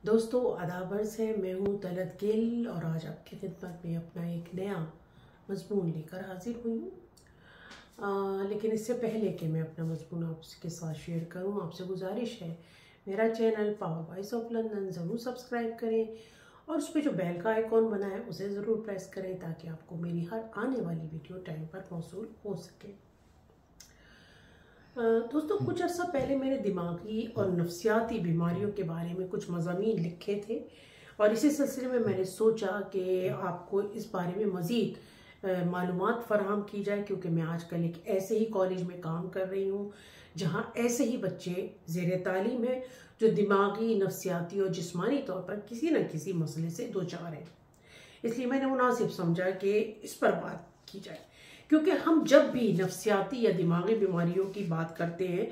दोस्तों आदाब अर्ज़ है। मैं हूँ तलत गिल और आज आपकी खिदमत में अपना एक नया मज़मून लेकर हाजिर हुई हूँ। लेकिन इससे पहले कि मैं अपना मज़मून आपके साथ शेयर करूँ, आपसे गुजारिश है मेरा channel power voice of London ज़रूर सब्सक्राइब करें और उस पर जो बेल का आइकॉन बना है उसे ज़रूर प्रेस करें ताकि आपको मेरी हर आने वाली वीडियो टाइम पर मौसूल हो सके। दोस्तों कुछ अर्सा पहले मैंने दिमागी और नफ्सियाती बीमारियों के बारे में कुछ मज़ामीन लिखे थे और इसी सिलसिले में मैंने सोचा कि आपको इस बारे में मज़ीद मालूमात फराहम की जाए, क्योंकि मैं आजकल एक ऐसे ही कॉलेज में काम कर रही हूँ जहाँ ऐसे ही बच्चे ज़ेर तालीम हैं जो दिमागी, नफ्सियाती और जिस्मानी तौर पर किसी न किसी मसले से दो चार हैं। इसलिए मैंने मुनासिब समझा कि इस पर बात की जाए, क्योंकि हम जब भी नफ्सियाती या दिमागी बीमारियों की बात करते हैं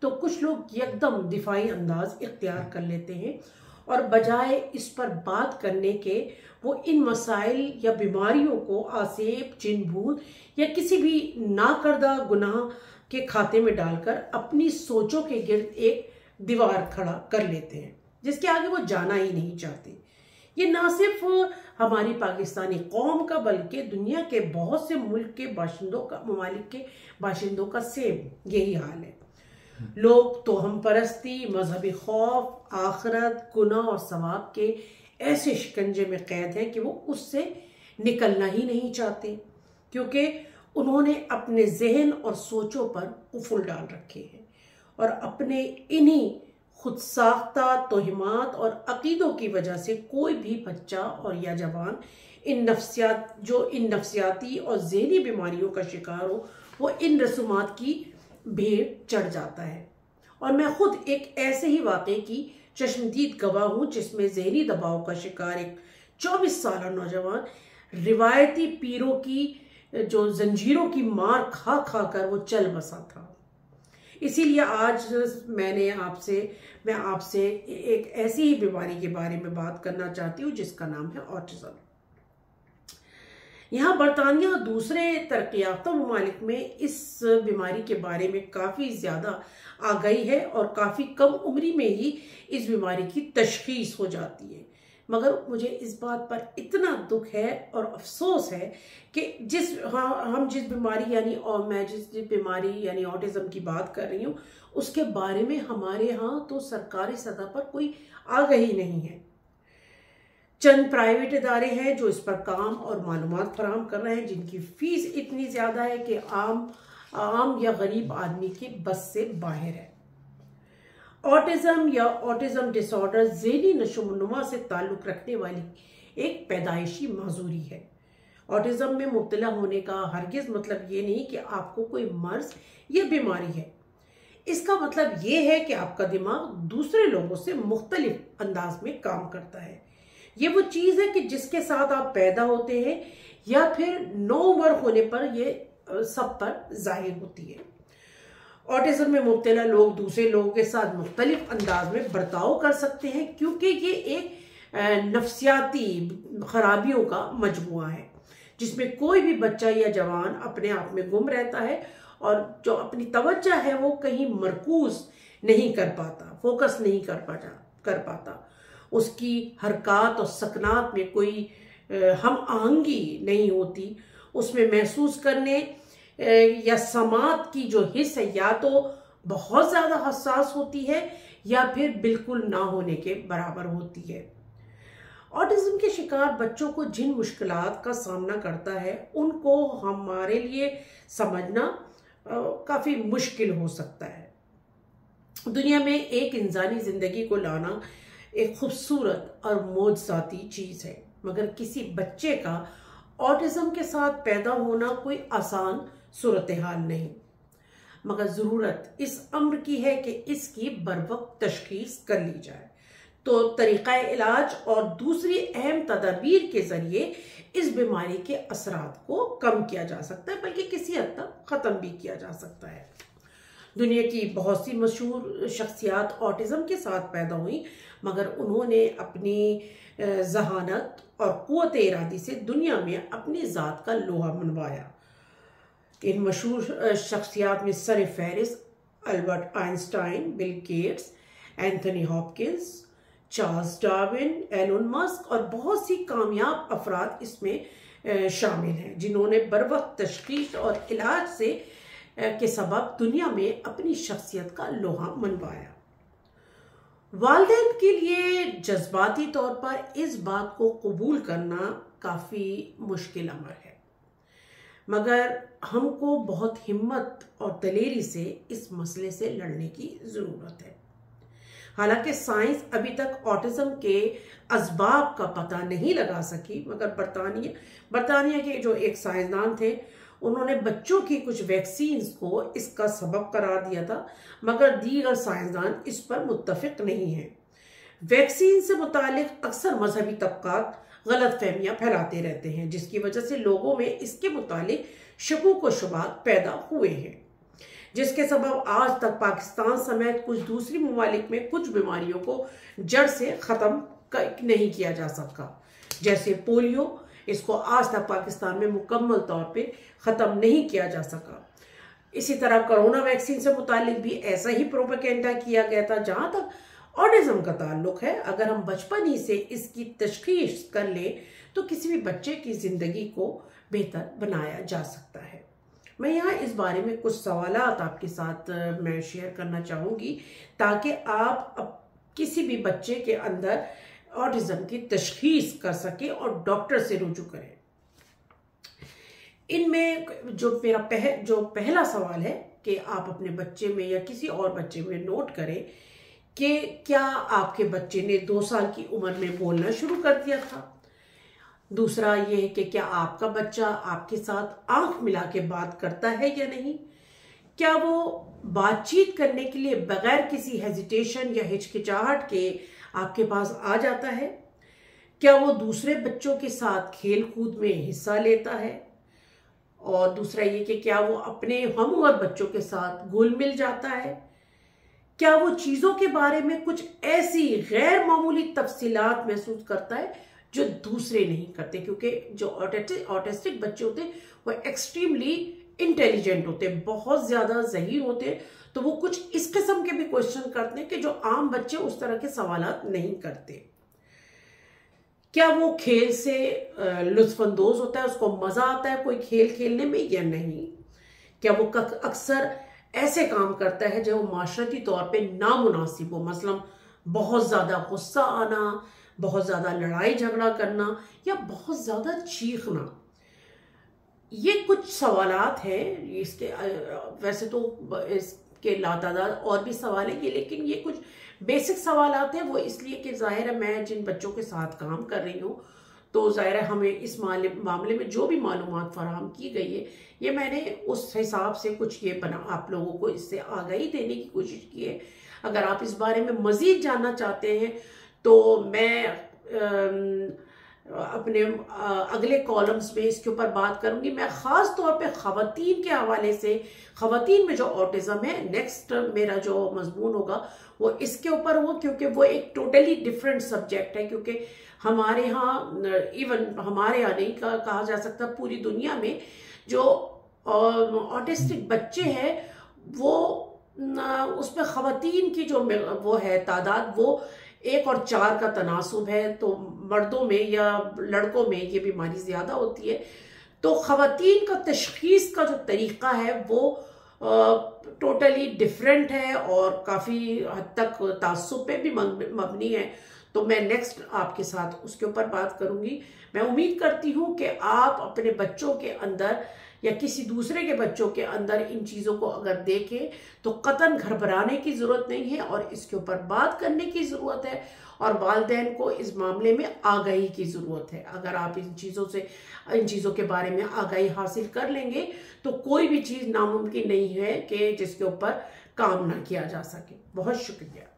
तो कुछ लोग एकदम दिफाई अंदाज इख्तियार कर लेते हैं और बजाय इस पर बात करने के वो इन मसाइल या बीमारियों को आसेब, जिन, भूत या किसी भी नाकर्दा गुनाह के खाते में डालकर अपनी सोचों के गिर्द एक दीवार खड़ा कर लेते हैं जिसके आगे वो जाना ही नहीं चाहते। ये ना सिर्फ हमारी पाकिस्तानी कौम का बल्कि दुनिया के बहुत से मुल्क के बाशिंदों का, ममालिक के बाशिंदों का सेम यही हाल है। लोग तोहम परस्ती, मजहबी खौफ, आखिरत, गुनाह और सवाब के ऐसे शिकंजे में कैद हैं कि वो उससे निकलना ही नहीं चाहते, क्योंकि उन्होंने अपने जहन और सोचों पर कुफुल डाल रखे हैं और अपने इन्हीं खुद साख्ता तोहिमात और अकीदों की वजह से कोई भी बच्चा और या जवान इन नफ्सियाती और ज़हनी बीमारियों का शिकार हो, वो इन रसूमात की भेड़ चढ़ जाता है। और मैं खुद एक ऐसे ही वाक़े की चश्मदीद गवाह हूँ जिसमें ज़हनी दबाव का शिकार एक 24 साल नौजवान रिवायती पीरों की जो जंजीरों की मार खा खा कर वो चल बसा था। इसीलिए आज मैं आपसे एक ऐसी ही बीमारी के बारे में बात करना चाहती हूँ जिसका नाम है ऑटिज्म। यहाँ बरतानिया और दूसरे तरक्की याफ्ता ममालिक में इस बीमारी के बारे में काफ़ी ज़्यादा आगाही है और काफ़ी कम उम्री में ही इस बीमारी की तशखीस हो जाती है। मगर मुझे इस बात पर इतना दुख है और अफसोस है कि हम जिस बीमारी मैं जिस बीमारी यानी ऑटिज्म की बात कर रही हूँ उसके बारे में हमारे यहाँ तो सरकारी सतह पर कोई आगाही नहीं है। चंद प्राइवेट इदारे हैं जो इस पर काम और मालूमात फराहम कर रहे हैं, जिनकी फीस इतनी ज़्यादा है कि आम या गरीब आदमी की बस से बाहर है। ऑटिज्म या ऑटिज्म डिसऑर्डर ज़हनी नशोनुमा से ताल्लुक़ रखने वाली एक पैदाइशी माजूरी है। ऑटिज्म में मुब्तला होने का हरगिज़ मतलब ये नहीं कि आपको कोई मर्ज या बीमारी है। इसका मतलब ये है कि आपका दिमाग दूसरे लोगों से मुख्तलिफ अंदाज में काम करता है। ये वो चीज़ है कि जिसके साथ आप पैदा होते हैं या फिर नौ उम्र होने पर ये सब पर जाहिर होती है। ऑटिज्म में मुब्तला लोग दूसरे लोगों के साथ मुख्तलिफ अंदाज में बर्ताव कर सकते हैं, क्योंकि ये एक नफ्सियाती खराबियों का मजमुआ है जिसमें कोई भी बच्चा या जवान अपने आप में गुम रहता है और जो अपनी तवज्जो है वो कहीं मरकूज नहीं कर पाता, फोकस नहीं कर पाता। उसकी हरकत और सकनात में कोई हम आहंगी नहीं होती। उसमें महसूस करने या समात की जो हिस्स है या तो बहुत ज़्यादा हसास होती है या फिर बिल्कुल ना होने के बराबर होती है। ऑटिज्म के शिकार बच्चों को जिन मुश्किलात का सामना करता है उनको हमारे लिए समझना काफ़ी मुश्किल हो सकता है। दुनिया में एक इंसानी ज़िंदगी को लाना एक खूबसूरत और मौजज़ाती चीज़ है, मगर किसी बच्चे का ऑटिज्म के साथ पैदा होना कोई आसान सूरत हाल नहीं। मगर ज़रूरत इस अम्र की है कि इसकी बरवक्त तशखीस कर ली जाए तो तरीक़ा इलाज और दूसरी अहम तदाबीर के ज़रिए इस बीमारी के असरात को कम किया जा सकता है, बल्कि किसी हद तक ख़त्म भी किया जा सकता है। दुनिया की बहुत सी मशहूर शख्सियात ऑटिज्म के साथ पैदा हुई, मगर उन्होंने अपनी जहानत और क़ुव्वत इरादी से दुनिया में अपनी ज़ात का लोहा मनवाया। इन मशहूर शख्सियात में सर फहरिस्त Albert Einstein, Bill Gates, Anthony Hopkins, Charles Darwin, Elon Musk और बहुत सी कामयाब अफराद इसमें शामिल हैं जिन्होंने बरवक्त तशखीस और इलाज से के सबब दुनिया में अपनी शख्सियत का लोहा मनवाया। वालिदैन के लिए जज्बाती तौर पर इस बात को कबूल करना काफ़ी मुश्किल अमर है, मगर हमको बहुत हिम्मत और दलेरी से इस मसले से लड़ने की ज़रूरत है। हालांकि साइंस अभी तक ऑटिज्म के असबाब का पता नहीं लगा सकी, मगर बरतानिया के जो एक साइंसदान थे उन्होंने बच्चों की कुछ वैक्सीन्स को इसका सबब करार दिया था, मगर दीगर साइंसदान इस पर मुत्तफिक नहीं हैं। वैक्सीन से मुतालिक अक्सर मजहबी तबकात गलतफहमियां फैलाते रहते हैं, जिसकी वजह से लोगों में इसके मुतालिक शकूक व शुबात पैदा हुए हैं, जिसके सबब आज तक पाकिस्तान समेत कुछ दूसरी ममालिक में कुछ बीमारियों को जड़ से ख़त्म नहीं किया जा सका। जैसे पोलियो, इसको आज तक पाकिस्तान में मुकम्मल तौर पे ख़त्म नहीं किया जा सका। इसी तरह कोरोना वैक्सीन से मुतालिक भी ऐसा ही प्रोपेगेंडा किया गया था। जहाँ तक ऑटिज्म का ताल्लुक है, अगर हम बचपन ही से इसकी तशखीस कर लें तो किसी भी बच्चे की ज़िंदगी को बेहतर बनाया जा सकता है। मैं यहाँ इस बारे में कुछ सवालात आपके साथ मैं शेयर करना चाहूँगी ताकि आप किसी भी बच्चे के अंदर ऑटिज्म की तशखीस कर सके और डॉक्टर से रुजू करें। इनमें जो पहला सवाल है कि आप अपने बच्चे में या किसी और बच्चे में नोट करें कि क्या आपके बच्चे ने 2 साल की उम्र में बोलना शुरू कर दिया था। दूसरा ये है कि क्या आपका बच्चा आपके साथ आंख मिला के बात करता है या नहीं। क्या वो बातचीत करने के लिए बगैर किसी हेजिटेशन या हिचकिचाहट के आपके पास आ जाता है। क्या वो दूसरे बच्चों के साथ खेल कूद में हिस्सा लेता है। और दूसरा ये कि क्या वो अपने हमउम्र बच्चों के साथ घुल मिल जाता है। क्या वो चीज़ों के बारे में कुछ ऐसी गैर मामूली तफसीलात महसूस करता है जो दूसरे नहीं करते, क्योंकि जो ऑटिस्टिक बच्चे होते हैं वो एक्सट्रीमली इंटेलिजेंट होते हैं, बहुत ज़्यादा ज़हीन होते हैं, तो वो कुछ इस किस्म के भी क्वेश्चन करते हैं कि जो आम बच्चे उस तरह के सवालात नहीं करते। क्या वो खेल से लुत्फानंदोज होता है, उसको मज़ा आता है कोई खेल खेलने में या नहीं। क्या वो अक्सर ऐसे काम करता है जो माशरती तौर पे नामुनासिब हो, मसलन बहुत ज़्यादा गुस्सा आना, बहुत ज़्यादा लड़ाई झगड़ा करना या बहुत ज़्यादा चीखना। ये कुछ सवालात हैं। इसके वैसे तो इसके लातादाद और भी सवाल हैं ये, लेकिन ये कुछ बेसिक सवालात हैं। वो इसलिए कि जाहिर है मैं जिन बच्चों के साथ काम कर रही हूँ तो जाहिर है हमें इस मामले में जो भी मालूमात फराहम की गई है ये मैंने उस हिसाब से कुछ ये आप लोगों को इससे आगाही देने की कोशिश की है। अगर आप इस बारे में मज़ीद जानना चाहते हैं तो मैं अपने अगले कॉलम्स में इसके ऊपर बात करूंगी। मैं ख़ास तौर पे ख़वातीन के हवाले से, ख़वातीन में जो ऑटिज़म है, नेक्स्ट मेरा जो मजमून होगा वो इसके ऊपर हो, क्योंकि वो एक टोटली डिफरेंट सब्जेक्ट है। क्योंकि हमारे यहाँ, इवन हमारे यहाँ नहीं कहा जा सकता, पूरी दुनिया में जो ऑटिस्टिक बच्चे हैं वो उसमें ख़वातीन की जो वो है तादाद वो 1 और 4 का तनासुब है। तो मर्दों में या लड़कों में ये बीमारी ज़्यादा होती है। तो ख़वातीन का तशख़ीस का जो तरीक़ा है वो टोटली डिफरेंट है और काफ़ी हद तक तासुब पे भी मबनी है। तो मैं नेक्स्ट आपके साथ उसके ऊपर बात करूंगी। मैं उम्मीद करती हूँ कि आप अपने बच्चों के अंदर या किसी दूसरे के बच्चों के अंदर इन चीज़ों को अगर देखें तो कतन घबराने की ज़रूरत नहीं है और इसके ऊपर बात करने की ज़रूरत है और वालिदैन को इस मामले में आगाही की ज़रूरत है। अगर आप इन चीज़ों के बारे में आगाही हासिल कर लेंगे तो कोई भी चीज़ नामुमकिन नहीं है कि जिसके ऊपर काम ना किया जा सके। बहुत शुक्रिया।